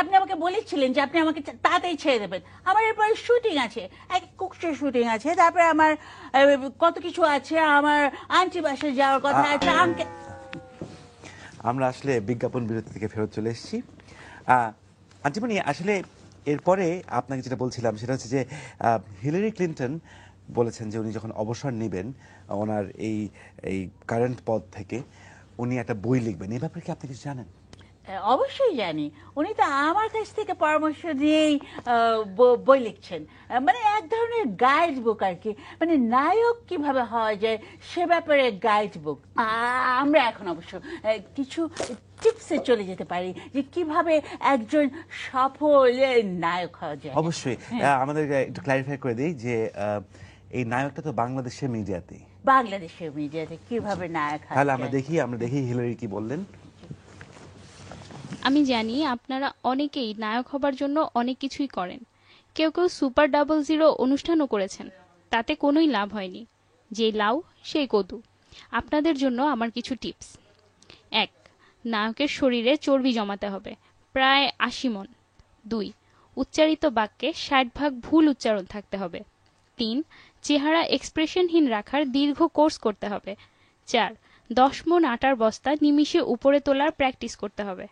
আপনি আমাকে বলেছিলেন যে আপনি আমাকে তাড়াতাড়ি ছেড়ে দেবেন। আমার এরপরে শুটিং আছে, এক কুকসের শুটিং আছে, তারপরে আমার কত কিছু আছে, আমার আন্টি বাসায় যাওয়ার কথা আছে। আমরা আসলে বিজ্ঞাপন বিরতি থেকে ফেরত চলে এসেছি। আন্টিমণি, আসলে এরপরে আপনাকে যেটা বলছিলাম সেটা হচ্ছে যে হিলারি ক্লিন্টন বলেছেন যে উনি যখন অবসর নেবেন ওনার এই এই কারেন্ট পদ থেকে, উনি একটা বই লিখবেন। এই ব্যাপারে কি আপনি কিছু জানেন? অবশ্যই জানি। উনি তো আমার কাছ থেকে পরামর্শ নিয়েই বই লিখছেন। মানে এক ধরনের গাইড বুক আর কি, মানে নায়ক কিভাবে হওয়া যায় সে ব্যাপারে গাইড বুক। আমরা এখন অবশ্য কিছু টিপসে চলে যেতে পারি যে কিভাবে একজন সফল নায়ক হওয়া যায়। অবশ্যই আমাদের একটু ক্লারিফাই করে দিই যে এই নায়কটা তো বাংলাদেশের মিডিয়াতে, বাংলাদেশের মিডিয়াতে কিভাবে নায়ক হয়। তাহলে আমরা দেখি হিলারি কি বললেন। আমি জানি আপনারা অনেকেই নায়ক হবার জন্য অনেক কিছুই করেন। কেউ কেউ সুপার 00 অনুষ্ঠানও করেছেন, তাতে কোনোই লাভ হয়নি। যে লাউ সেই কদু। আপনাদের জন্য আমার কিছু টিপস। 1. নায়কের শরীরে চর্বি জমাতে হবে, প্রায় 80 মণ। 2. উচ্চারিত বাক্যে 60% ভুল উচ্চারণ থাকতে হবে। 3. চেহারা এক্সপ্রেশনহীন রাখার দীর্ঘ কোর্স করতে হবে। 4. 10 মণ আটার বস্তা নিমিষে উপরে তোলার প্র্যাকটিস করতে হবে।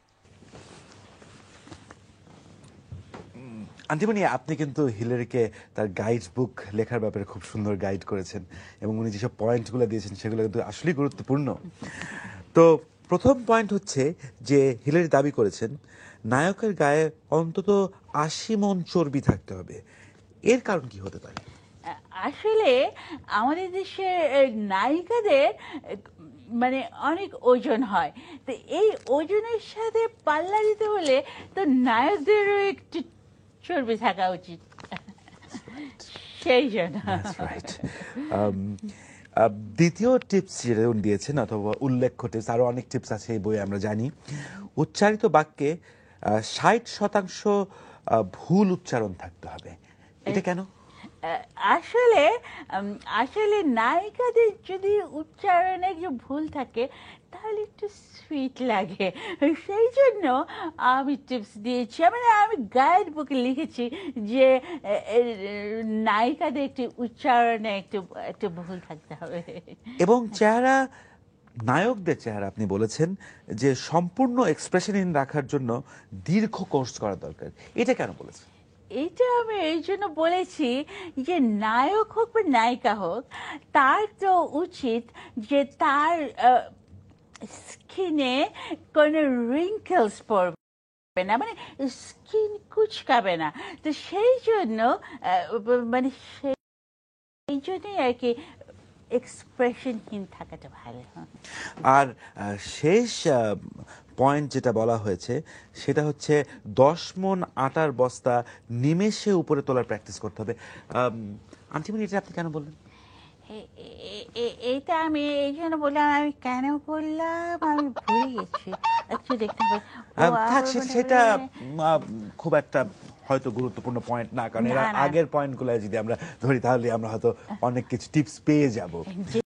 আন্টিমণি, আপনি কিন্তু হিলারিকে তার গাইড বুক লেখার ব্যাপারে খুব সুন্দর গাইড করেছেন এবং উনি যেসব পয়েন্টগুলো দিয়েছেন সেগুলো কিন্তু আসলেই গুরুত্বপূর্ণ। তো প্রথম পয়েন্ট হচ্ছে যে হিলারি দাবি করেছেন নায়কের গায়ে অন্তত 80 মণ চর্বি থাকতে হবে। এর কারণ কি হতে পারে? আসলে আমাদের দেশের নায়িকাদের মানে অনেক ওজন হয়, তো এই ওজনের সাথে পাল্লা দিতে হলে তো নায়কদেরও একটু চর্বি থাকা উচিত, সেই জন্য। দ্বিতীয় টিপস যেটা উনি দিয়েছেন অথবা উল্লেখ্য টিপস, আরো অনেক টিপস আছে এই বইয়ে আমরা জানি। উচ্চারিত বাক্যে 60% ভুল উচ্চারণ থাকতে হবে। এটা কেন? আসলে আসলে নায়িকাদের যদি উচ্চারণে একটু ভুল থাকে তাহলে একটু সুইট লাগে, সেই জন্য আমি টিপস দিয়েছি। মানে আমি গাইড বুকে লিখেছি যে নায়িকাদের একটু উচ্চারণে একটু একটু ভুল থাকতে হবে। এবং চেহারা, নায়কদের চেহারা আপনি বলেছেন যে সম্পূর্ণ এক্সপ্রেশনহীন রাখার জন্য দীর্ঘ কোর্স করা দরকার। এটা কেন বলেছেন? এইটা আমি এই জন্য বলেছি যে নায়ক হোক বা নায়িকা হোক, তার তো উচিত যে তার স্কিনে কোনো রিঙ্কেলস পড়বে না, মানে স্কিন কুচকাবে না। তো সেই জন্য মানে সেই জন্যই আর কি এক্সপ্রেশনহীন থাকাটা ভালো। আর শেষ পয়েন্ট যেটা বলা হয়েছে সেটা হচ্ছে 10 মণ আটার বস্তা নিমেষে উপরে তোলার প্র্যাকটিস করতে হবে। আন্টিমণি, এটা আপনি কেন বললেন? এইটা আমি এই জন্য বললাম, আমি কেন বললাম আমি ভুলে গেছি, একটু দেখতে হবে। থাক, সেটা খুব একটা হয়তো গুরুত্বপূর্ণ পয়েন্ট না, কারণ এর আগের পয়েন্টগুলো যদি আমরা ধরি তাহলে আমরা হয়তো অনেক কিছু টিপস পেয়ে যাব।